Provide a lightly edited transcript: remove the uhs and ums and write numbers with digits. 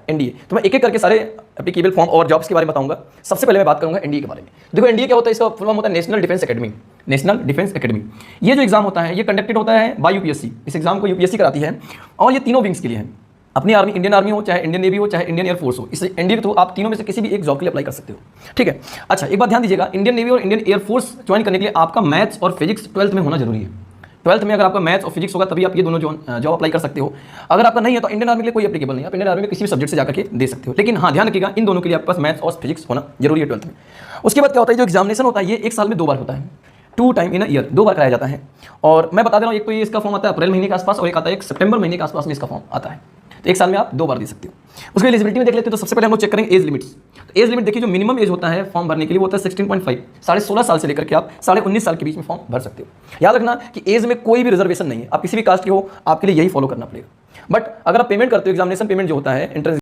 NDA. तो मैं एक एक करके सारे एप्लीकेबल फॉर्म और जॉब्स के बारे में बताऊंगा। सबसे पहले मैं बात करूंगा एनडीए के बारे में। देखो एनडीए क्या होता है, इसका फुल फॉर्म होता है national defence academy. National defence academy ये जो एग्जाम होता है ये कंडक्टेड होता है बाय यूपीएससी। इस एग्जाम को यूपीएससी कराती है और ये तीनों विंग्स के लिए है। अपनी आर्मी, इंडियन आर्मी हो, चाहे इंडियन नेवी हो, चाहे इंडियन एयरफोर्स हो, इस एनडीए के थ्रू आप तीनों में से किसी भी एक जॉब के लिए अप्लाई कर सकते हो। ठीक है, अच्छा एक बात ध्यान दीजिएगा, इंडियन नेवी और इंडियन एयरफोर्स ज्वाइन करने के लिए आपका मैथ्स और फिजिक्स 12th में होना जरूरी है। 12th में अगर आपका मैथ्स और फिजिक्स होगा तभी आप ये दोनों जॉब अप्लाई कर सकते हो। अगर आपका नहीं है तो इंडियन आर्मी के लिए कोई एप्लीकेबल नहीं है, आप इंडियन आर्मी में किसी भी सब्जेक्ट से जाकर के दे सकते हो। लेकिन हाँ ध्यान रखिएगा, इन दोनों के लिए आपके पास मैथ्स और फिजिक्स होना जरूरी है 12th में। उसके बाद क्या होता है, जो एग्जामिनेशन होता है ये एक साल में 2 बार होता है, 2 टाइम इन अ ईयर, 2 बार कराया जाता है। और मैं बता दे रहा हूँ, एक तो ये इसका फॉर्म आता है अप्रैल महीने के आसपास और एक आता है 1 सितंबर महीने के आसपास में इसका फॉर्म आता है। तो एक साल में आप 2 बार दे सकते हो। उसके एलिजिबिलिटी में देख लेते हैं। तो सबसे पहले हम लोग चेक करेंगे एज लिमिट्स। तो एज लिमिट देखिए, जो मिनिमम एज होता है फॉर्म भरने के लिए वो होता है 16.5, 16.5 साल से लेकर के आप 19.5 साल के बीच में फॉर्म भर सकते हो। याद रखना कि एज में कोई भी रिजर्वेशन नहीं है, आप किसी भी कास्ट के हो आपके लिए यही फॉलो करना पड़ेगा। बट अगर आप पेमेंट करते हो, एग्जामिनेशन पेमेंट जो होता है एंट्रेंस